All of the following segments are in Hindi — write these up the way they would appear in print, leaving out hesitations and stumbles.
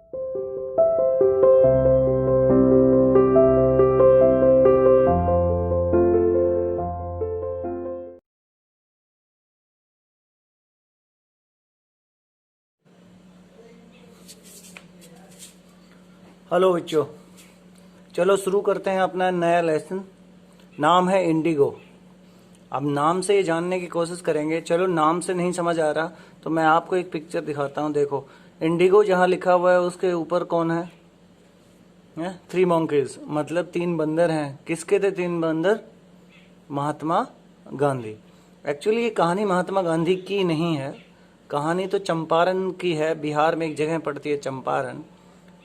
हेलो बच्चों, चलो शुरू करते हैं अपना नया लेसन। नाम है इंडिगो। अब नाम से ये जानने की कोशिश करेंगे। चलो नाम से नहीं समझ आ रहा तो मैं आपको एक पिक्चर दिखाता हूँ। देखो इंडिगो जहाँ लिखा हुआ है उसके ऊपर कौन है? 3 monkeys, मतलब 3 बंदर हैं। किसके थे 3 बंदर? महात्मा गांधी। एक्चुअली ये कहानी महात्मा गांधी की नहीं है, कहानी तो चंपारण की है। बिहार में एक जगह पड़ती है चंपारण,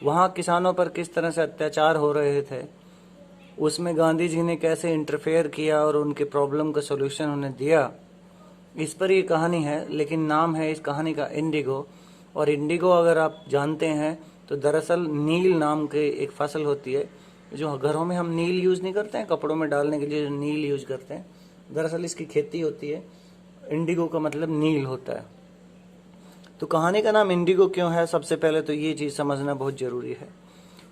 वहाँ किसानों पर किस तरह से अत्याचार हो रहे थे, उसमें गांधी जी ने कैसे इंटरफेयर किया और उनके प्रॉब्लम का सोल्यूशन उन्हें दिया, इस पर ये कहानी है। लेकिन नाम है इस कहानी का इंडिगो। और इंडिगो अगर आप जानते हैं तो दरअसल नील नाम के एक फसल होती है। जो घरों में हम नील यूज़ नहीं करते हैं कपड़ों में डालने के लिए, जो नील यूज़ करते हैं, दरअसल इसकी खेती होती है। इंडिगो का मतलब नील होता है। तो कहानी का नाम इंडिगो क्यों है? सबसे पहले तो ये चीज़ समझना बहुत ज़रूरी है।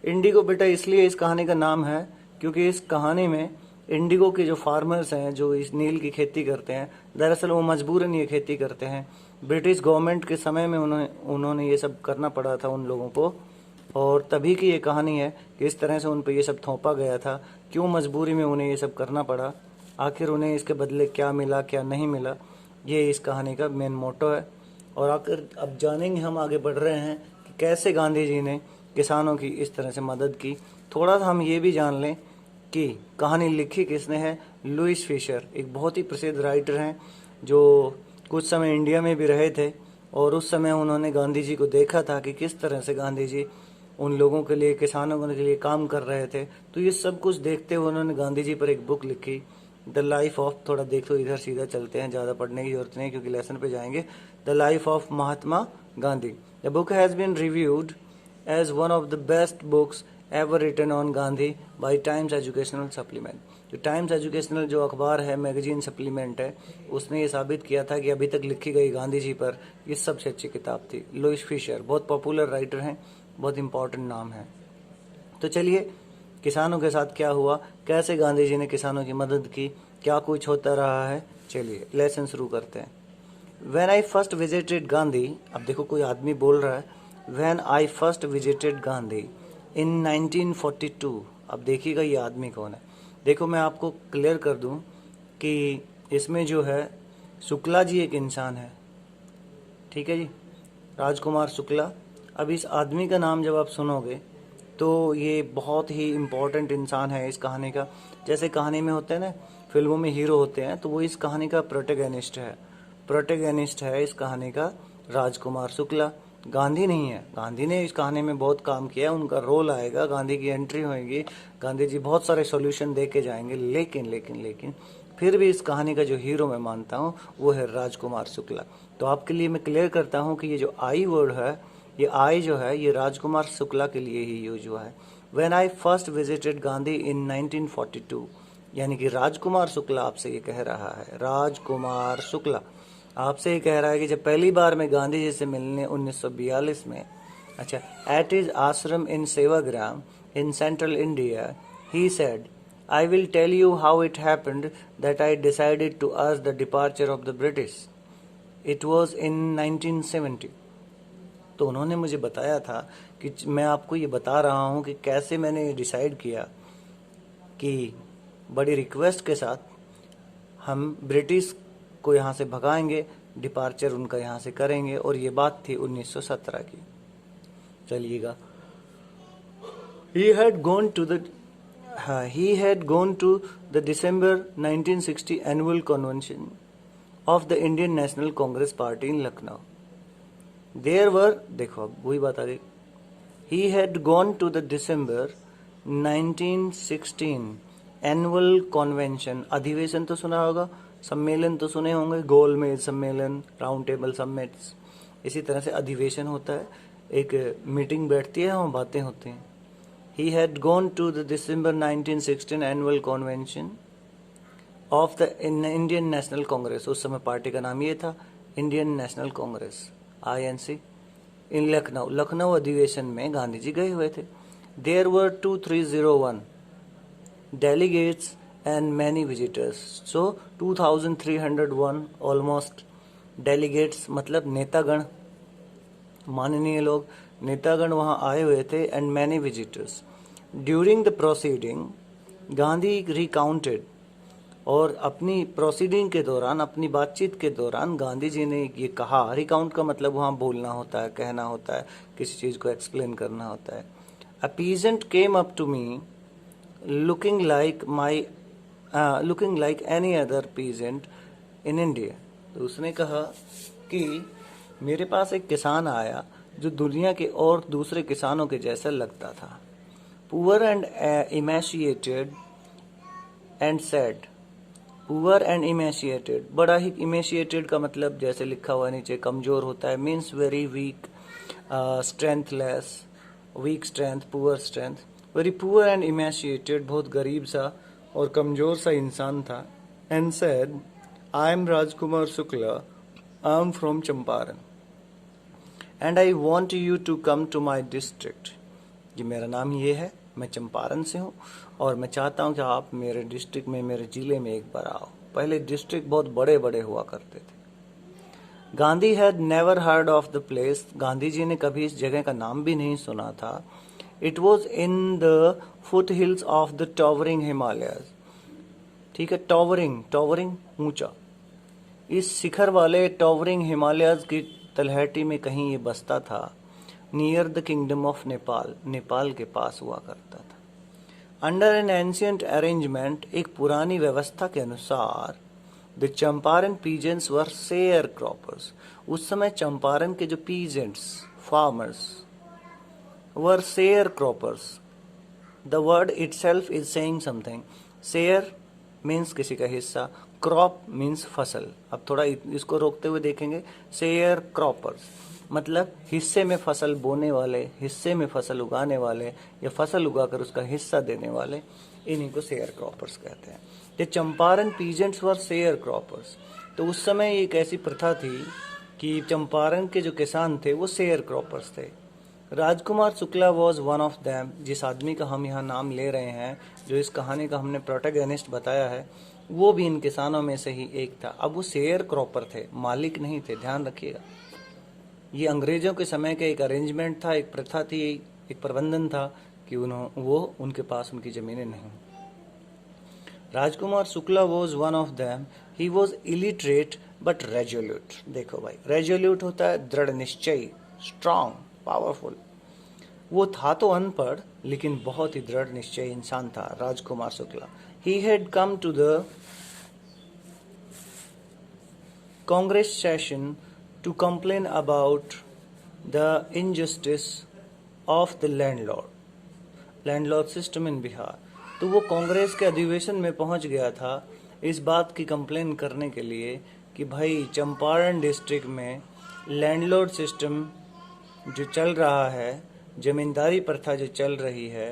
इंडिगो बेटा इसलिए इस कहानी का नाम है क्योंकि इस कहानी में इंडिगो के जो फार्मर्स हैं, जो इस नील की खेती करते हैं, दरअसल वो मजबूरन ये खेती करते हैं। ब्रिटिश गवर्नमेंट के समय में उन्होंने ये सब करना पड़ा था उन लोगों को, और तभी की ये कहानी है कि इस तरह से उन पर ये सब थोपा गया था। क्यों मजबूरी में उन्हें ये सब करना पड़ा, आखिर उन्हें इसके बदले क्या मिला क्या नहीं मिला, ये इस कहानी का मेन मोटो है। और आखिर अब जानेंगे, हम आगे बढ़ रहे हैं कि कैसे गांधी जी ने किसानों की इस तरह से मदद की। थोड़ा सा हम ये भी जान लें कि कहानी लिखी किसने है। लुईस फिशर एक बहुत ही प्रसिद्ध राइटर हैं जो कुछ समय इंडिया में भी रहे थे, और उस समय उन्होंने गांधी जी को देखा था कि किस तरह से गांधी जी उन लोगों के लिए, किसानों के लिए काम कर रहे थे। तो ये सब कुछ देखते हुए उन्होंने गांधी जी पर एक बुक लिखी, द लाइफ ऑफ, थोड़ा देखो इधर सीधा चलते हैं, ज़्यादा पढ़ने की जरूरत नहीं क्योंकि लेसन पे जाएंगे। The life of Mahatma Gandhi. The book has been reviewed as one of the best books ever written on Gandhi by Times Educational Supplement. जो टाइम्स एजुकेशनल जो अखबार है, मैगजीन सप्लीमेंट है, उसने ये साबित किया था कि अभी तक लिखी गई गांधी जी पर ये सबसे अच्छी किताब थी। लुईस फिशर बहुत पॉपुलर राइटर हैं, बहुत इंपॉर्टेंट नाम है। तो चलिए, किसानों के साथ क्या हुआ, कैसे गांधी जी ने किसानों की मदद की, क्या कुछ होता रहा है, चलिए लेसन शुरू करते हैं। When I first visited Gandhi, अब देखो कोई आदमी बोल रहा है, when I first visited Gandhi in 1942। अब देखिएगा ये आदमी कौन है। देखो मैं आपको क्लियर कर दूं कि इसमें जो है शुक्ला जी एक इंसान है, ठीक है जी, राजकुमार शुक्ला। अब इस आदमी का नाम जब आप सुनोगे तो ये बहुत ही इम्पोर्टेंट इंसान है इस कहानी का। जैसे कहानी में होते हैं ना, फिल्मों में हीरो होते हैं, तो वो इस कहानी का प्रोटेगनिस्ट है। प्रोटेगनिस्ट है इस कहानी का राजकुमार शुक्ला, गांधी नहीं है। गांधी ने इस कहानी में बहुत काम किया है, उनका रोल आएगा, गांधी की एंट्री होगी, गांधी जी बहुत सारे सॉल्यूशन दे के जाएंगे। लेकिन लेकिन लेकिन फिर भी इस कहानी का जो हीरो मैं मानता हूँ वो है राजकुमार शुक्ला। तो आपके लिए मैं क्लियर करता हूँ कि ये जो आई वर्ड है, ये आई जो है, ये राजकुमार शुक्ला के लिए ही यूज हुआ है। When I first visited Gandhi in 1942, यानी कि राजकुमार शुक्ला आपसे ये कह रहा है, राजकुमार शुक्ला आपसे ये कह रहा है कि जब पहली बार मैं गांधी जी से मिलने 1942 में, अच्छा, at his ashram in Sevagram in central India, he said, I will tell you how it happened that I decided to urge the departure of the British. It was in 1970। तो उन्होंने मुझे बताया था कि मैं आपको ये बता रहा हूँ कि कैसे मैंने डिसाइड किया कि बड़ी रिक्वेस्ट के साथ हम ब्रिटिश को यहाँ से भगाएंगे, डिपार्चर उनका यहाँ से करेंगे, और ये बात थी 1917 की। चलिएगा, he had gone to the December 1960 annual convention of the Indian National Congress Party in Lucknow. There were, देखो अब वही बात आ गई, he had gone to the December 1916 annual convention, अधिवेशन तो सुना होगा, सम्मेलन तो सुने होंगे, गोलमेज सम्मेलन, राउंड टेबल समिट्स, इसी तरह से अधिवेशन होता है, एक मीटिंग बैठती है, वहाँ बातें होती हैं। He had gone to the December 1916 annual convention of the Indian National Congress, उस समय पार्टी का नाम ये था, Indian National Congress, INC, in Lucknow, Lucknow अधिवेशन में गांधी जी गए हुए थे। There were 2301 delegates and many visitors, so 2301 almost delegates मतलब नेतागण, माननीय लोग, नेतागण वहां आए हुए थे, and many visitors. During the proceeding, Gandhi recounted, और अपनी प्रोसीडिंग के दौरान, अपनी बातचीत के दौरान गांधी जी ने ये कहा, रिकाउंट का मतलब वहाँ बोलना होता है, कहना होता है, किसी चीज़ को एक्सप्लेन करना होता है। A peasant came up to me looking like any other peasant in India. तो उसने कहा कि मेरे पास एक किसान आया जो दुनिया के और दूसरे किसानों के जैसा लगता था। Poor and emaciated and sad, poor and emaciated, बड़ा ही इमेशिएटेड का मतलब जैसे लिखा हुआ नीचे कमजोर होता है, means very weak, strengthless, weak strength, poor strength, very poor and emaciated, बहुत गरीब सा और कमजोर सा इंसान था। And said, I am Rajkumar Shukla, I am from Champaran, and I want you to come to my district. जी मेरा नाम ये है, मैं चंपारण से हूँ और मैं चाहता हूँ कि आप मेरे डिस्ट्रिक्ट में, मेरे जिले में एक बार आओ। पहले डिस्ट्रिक्ट बहुत बड़े बड़े हुआ करते थे। Gandhi had never heard of the place, Gandhi ji ने कभी इस जगह का नाम भी नहीं सुना था। It was in the foot hills of the towering Himalayas, ठीक है, टॉवरिंग, टॉवरिंग ऊंचा, इस शिखर वाले टॉवरिंग हिमालयस की तलहटी में कहीं ये बसता था। Near the kingdom of Nepal, Nepal के पास हुआ करता था। अंडर एन एंशियंट अरेंजमेंट, एक पुरानी व्यवस्था के अनुसार, the Champaran peasants were share croppers, उस समय चंपारण के जो peasants, farmers, were share croppers. The word itself is saying something. Share means किसी का हिस्सा, क्रॉप मीन्स फसल। अब थोड़ा इसको रोकते हुए देखेंगे, शेयर क्रॉपर्स मतलब हिस्से में फसल बोने वाले, हिस्से में फसल उगाने वाले, या फसल उगाकर उसका हिस्सा देने वाले, इन्हीं को शेयर क्रॉपर्स कहते हैं। ये चंपारण पीजेंट्स वर शेयर क्रॉपर्स, तो उस समय एक ऐसी प्रथा थी कि चंपारण के जो किसान थे वो शेयर क्रॉपर्स थे। Rajkumar Shukla was one of them, जिस आदमी का हम यहाँ नाम ले रहे हैं, जो इस कहानी का हमने प्रोटैगनिस्ट बताया है, वो भी इन किसानों में से ही एक था। अब वो शेयर क्रॉपर थे, मालिक नहीं थे, ध्यान रखिएगा। ये अंग्रेजों के समय का एक अरेंजमेंट था, एक प्रथा थी, एक प्रबंधन था कि वो उनके पास उनकी जमीनें नहीं। Rajkumar Shukla was one of them, he was illiterate but resolute. देखो भाई, रेजोल्यूट होता है दृढ़ निश्चयी, स्ट्रांग, पावरफुल। वो था तो अनपढ़ लेकिन बहुत ही दृढ़ निश्चयी इंसान था Rajkumar Shukla. He had come to the Congress session to complain about the injustice of the landlord system in Bihar. तो वो कांग्रेस के अधिवेशन में पहुंच गया था इस बात की कंप्लेन करने के लिए कि भाई चंपारण डिस्ट्रिक्ट में लैंडलॉर्ड सिस्टम जो चल रहा है, जमींदारी प्रथा जो चल रही है,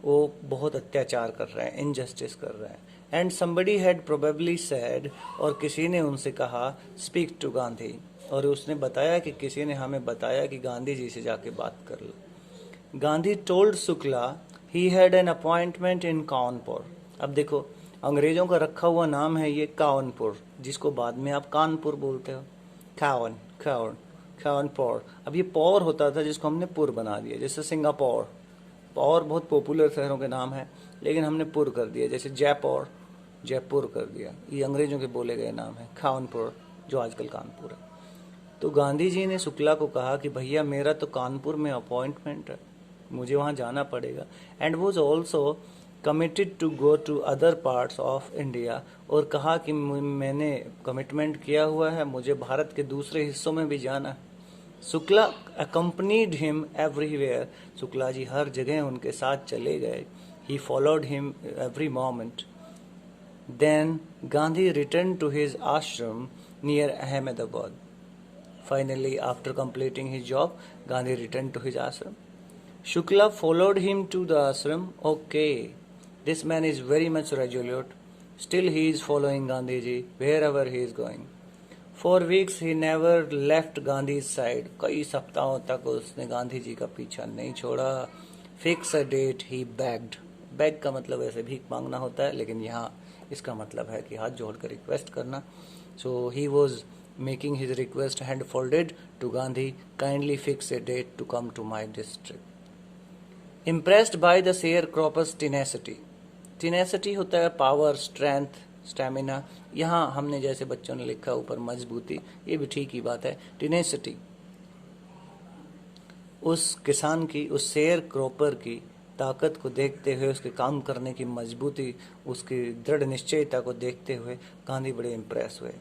वो बहुत अत्याचार कर रहे हैं, इनजस्टिस कर रहे हैं। And somebody had probably said, और किसी ने उनसे कहा, स्पीक टू गांधी, और उसने बताया कि किसी ने हमें बताया कि गांधी जी से जाके बात कर लो। Gandhi told Shukla he had an appointment in Kanpur. अब देखो, अंग्रेजों का रखा हुआ नाम है ये कानपुर, जिसको बाद में आप कानपुर बोलते हो, कानपुर। अब ये पौर होता था जिसको हमने पुर बना दिया, जैसे सिंगापुर, पौर बहुत पॉपुलर शहरों के नाम है लेकिन हमने पुर कर दिया, जैसे जयपुर, जयपुर कर दिया। ये अंग्रेजों के बोले गए नाम है, कानपुर, जो आजकल कानपुर है। तो गांधी जी ने शुक्ला को कहा कि भैया मेरा तो कानपुर में अपॉइंटमेंट है, मुझे वहाँ जाना पड़ेगा। And was also committed to go to other parts of India, और कहा कि मैंने कमिटमेंट किया हुआ है, मुझे भारत के दूसरे हिस्सों में भी जाना है। Shukla accompanied him everywhere, Shukla ji हर जगह उनके साथ चले गए। He followed him every moment. Then Gandhi return to his ashram near Ahmedabad. Finally, after completing his job, Gandhi returned to his ashram. Shukla followed him to the ashram. Okay, this man is very much resolute. Still he is following Gandhi ji wherever he is going. For weeks he never left Gandhi's side. कई सप्ताहों तक उसने गांधी जी का पीछा नहीं छोड़ा. Fix a date he begged. Beg का मतलब ऐसे भीख मांगना होता है, लेकिन यहाँ इसका मतलब है कि हाथ जोड़कर रिक्वेस्ट करना. So he was making his request hand folded to Gandhi. Kindly fix a date to come to my district. Impressed by the sharecropper's tenacity. Tenacity होता है पावर, स्ट्रेंथ, स्टेमिना. यहाँ हमने जैसे बच्चों ने लिखा ऊपर मजबूती, ये भी ठीक ही बात है. टेनेसिटी उस किसान की, उस शेयर क्रॉपर की ताकत को देखते हुए, उसके काम करने की मजबूती, उसकी दृढ़ निश्चयता को देखते हुए गांधी बड़े इम्प्रेस हुए.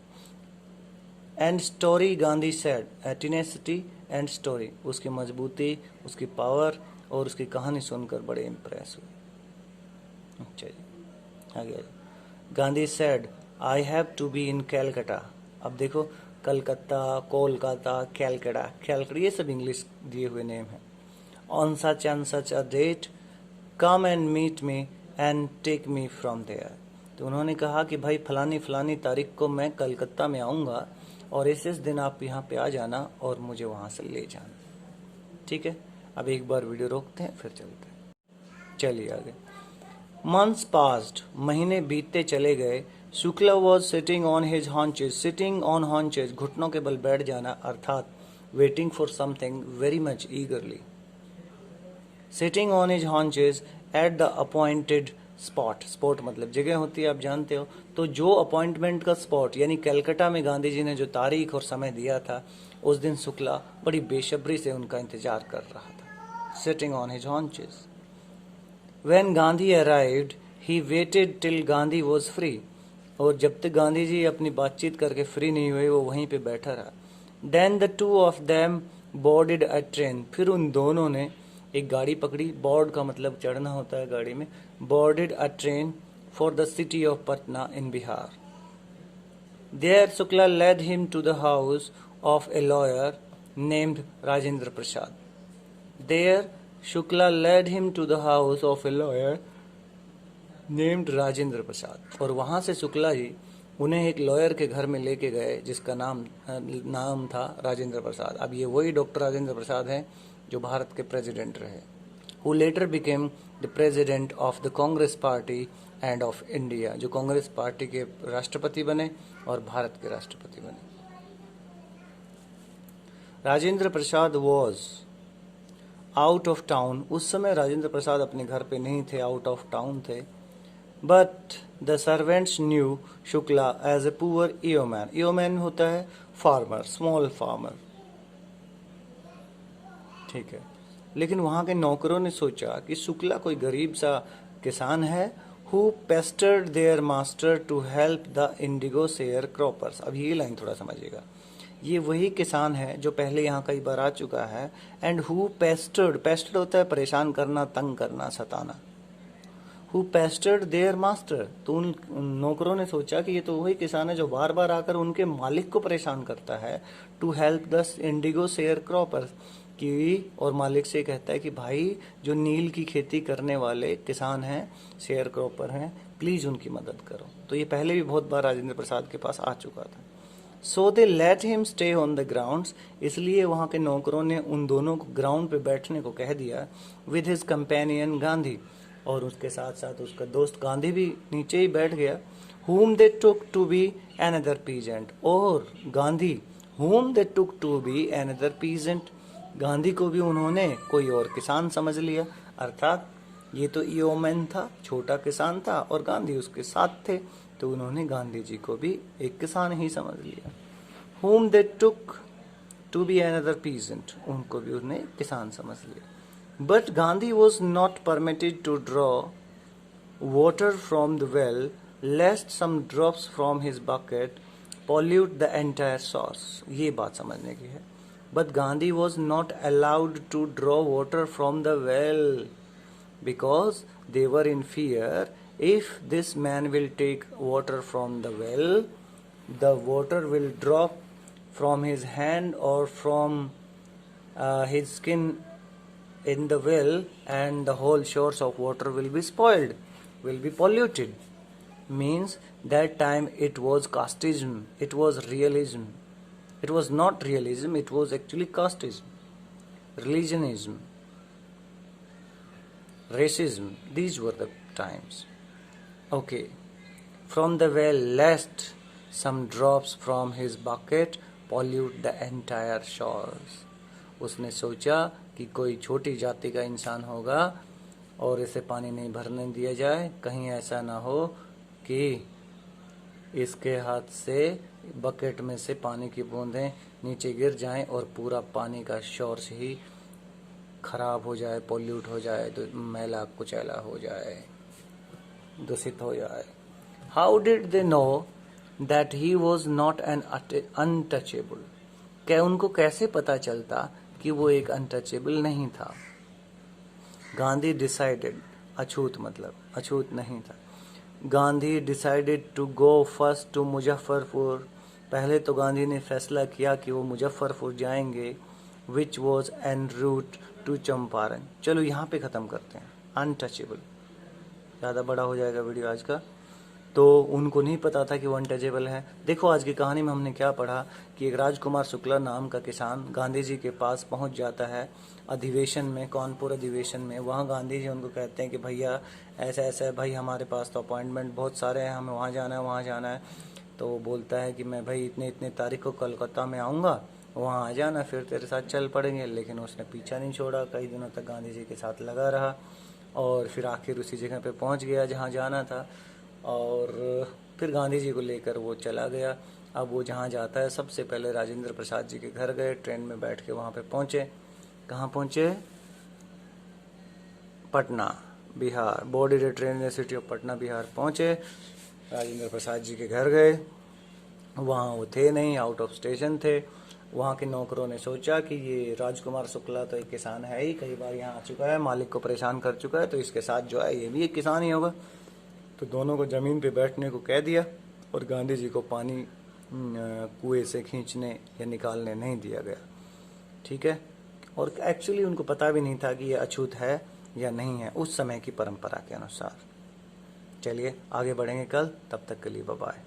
And story Gandhi said. Tenacity and story, उसकी मजबूती, उसकी पावर और उसकी कहानी सुनकर बड़े इम्प्रेस हुए. अच्छा जी, आगे. Gandhi said, I have to be in Calcutta. अब देखो, कलकत्ता, कोलकाता, कैलकाटा, कैलकाटा, ये सब इंग्लिश दिए हुए नेम है. On such and such a date come and meet me and take me from there. तो उन्होंने कहा कि भाई फलानी फलानी तारीख को मैं कलकत्ता में आऊँगा और इस दिन आप यहाँ पे आ जाना और मुझे वहाँ से ले जाना. ठीक है, अब एक बार वीडियो रोकते हैं, फिर चलते हैं. चलिए आगे. Months passed, महीने बीतते चले गए. Shukla was sitting on his haunches. Sitting on haunches, घुटनों के बल बैठ जाना, अर्थात waiting for something very much eagerly. Sitting on his haunches at the appointed spot. Spot मतलब जगह होती है, आप जानते हो. तो जो अपॉइंटमेंट का स्पॉट, यानी कलकत्ता में गांधी जी ने जो तारीख और समय दिया था, उस दिन शुक्ला बड़ी बेसब्री से उनका इंतजार कर रहा था. Sitting on his haunches. When Gandhi arrived, he waited till Gandhi was free. और जब तक गांधी जी अपनी बातचीत करके फ्री नहीं हुए, वो वहीं पे बैठा रहा. Then the two of them boarded a train. फिर उन दोनों ने एक गाड़ी पकड़ी. बोर्ड का मतलब चढ़ना होता है गाड़ी में. Boarded a train for the city of Patna in Bihar. There Shukla led him to the house of a lawyer named Rajendra Prasad. There Shukla led him to the house of a lawyer named Rajendra Prasad. और वहाँ से शुक्ला जी उन्हें एक लॉयर के घर में लेके गए जिसका नाम था राजेंद्र प्रसाद. अब ये वही डॉक्टर राजेंद्र प्रसाद हैं जो भारत के प्रेसिडेंट रहे. who later became the president of the Congress Party and of India, जो कांग्रेस पार्टी के राष्ट्रपति बने और भारत के राष्ट्रपति बने. Rajendra Prasad was out of town. उस समय राजेंद्र प्रसाद अपने घर पे नहीं थे, आउट ऑफ टाउन थे. But the servants knew Shukla as a poor yeoman. Yeoman होता है फार्मर, स्मॉल फार्मर, ठीक है. लेकिन वहां के नौकरों ने सोचा कि शुक्ला कोई गरीब सा किसान है. Who pestered their master to help the indigo sharecroppers. अब ये लाइन थोड़ा समझिएगा. ये वही किसान है जो पहले यहाँ कई बार आ चुका है. एंड हु पेस्टर्ड, पेस्टर्ड होता है परेशान करना, तंग करना, सताना. हु पेस्टर्ड देयर मास्टर, तो उन नौकरों ने सोचा कि ये तो वही किसान है जो बार बार आकर उनके मालिक को परेशान करता है. To help the indigo sharecroppers की, और मालिक से कहता है कि भाई जो नील की खेती करने वाले किसान हैं, शेयर क्रॉपर हैं, प्लीज उनकी मदद करो. तो ये पहले भी बहुत बार राजेंद्र प्रसाद के पास आ चुका था. So they let him stay on the grounds. इसलिए वहां के नौकरों ने उन दोनों को ग्राउंड पे बैठने को कह दिया. विद हिज कंपेनियन गांधी, और उसके साथ साथ उसका दोस्त गांधी भी नीचे ही बैठ गया. whom they took to be another peasant, और Gandhi whom they took to be another peasant, Gandhi को भी उन्होंने कोई और किसान समझ लिया. अर्थात ये तो ईओमैन था, छोटा किसान था, और गांधी उसके साथ थे, तो उन्होंने गांधी जी को भी एक किसान ही समझ लिया. whom they took to be another peasant, उनको भी उन्हें किसान समझ लिया. But Gandhi was not permitted to draw water from the well, lest some drops from his bucket pollute the entire source. ये बात समझने की है. But Gandhi was not allowed to draw water from the well because they were in fear. If this man will take water from the well, the water will drop from his hand or from his skin in the well, and the whole source of water will be spoiled, will be polluted. Means that time it was casteism, it was realism. It was not realism, it was actually casteism, religionism, racism. These were the times. Okay. From the well, lest some drops from his bucket pollute the entire shores. उसने सोचा कि कोई छोटी जाति का इंसान होगा और इसे पानी नहीं भरने दिया जाए, कहीं ऐसा ना हो कि इसके हाथ से बकेट में से पानी की बूंदें नीचे गिर जाएं और पूरा पानी का सोर्स ही खराब हो जाए, पोल्यूट हो जाए, तो मैला कुचैला हो जाए, दूषित हो जाए. How did they know that he was not an untouchable? क्या उनको कैसे पता चलता कि वो एक अनटचेबल नहीं था? गांधी डिसाइडेड, अछूत मतलब अछूत नहीं था. Gandhi decided to go first to Muzaffarpur. पहले तो गांधी ने फैसला किया कि वो मुजफ्फरपुर जाएंगे, which was en route to Champaran. चलो यहाँ पे ख़त्म करते हैं. अनटचेबल, ज़्यादा बड़ा हो जाएगा वीडियो आज का, तो उनको नहीं पता था कि वो अनटचेबल है. देखो आज की कहानी में हमने क्या पढ़ा कि एक राजकुमार शुक्ला नाम का किसान गांधी जी के पास पहुंच जाता है अधिवेशन में, कानपुर अधिवेशन में. वहां गांधी जी उनको कहते हैं कि भैया ऐसा ऐसा है भाई, हमारे पास तो अपॉइंटमेंट बहुत सारे हैं, हमें वहाँ जाना है वहाँ जाना है. तो वो बोलता है कि मैं भाई इतने इतने तारीख को कलकत्ता में आऊँगा, वहाँ आ जाना, फिर तेरे साथ चल पड़ेंगे. लेकिन उसने पीछा नहीं छोड़ा, कई दिनों तक गांधी जी के साथ लगा रहा और फिर आखिर उसी जगह पे पहुँच गया जहाँ जाना था और फिर गांधी जी को लेकर वो चला गया. अब वो जहाँ जाता है सबसे पहले राजेंद्र प्रसाद जी के घर गए, ट्रेन में बैठ के वहाँ पे पहुँचे. कहाँ पहुँचे? Patna, Bihar. Boarded train university of Patna, Bihar पहुँचे. राजेंद्र प्रसाद जी के घर गए, वहाँ वो थे नहीं, आउट ऑफ स्टेशन थे. वहाँ के नौकरों ने सोचा कि ये राजकुमार शुक्ला तो एक किसान है ही, कई बार यहाँ आ चुका है, मालिक को परेशान कर चुका है, तो इसके साथ जो है ये भी एक किसान ही होगा. तो दोनों को ज़मीन पे बैठने को कह दिया और गांधी जी को पानी कुएं से खींचने या निकालने नहीं दिया गया. ठीक है. और एक्चुअली उनको पता भी नहीं था कि ये अछूत है या नहीं है उस समय की परंपरा के अनुसार. चलिए आगे बढ़ेंगे कल, तब तक के लिए बाय बाय.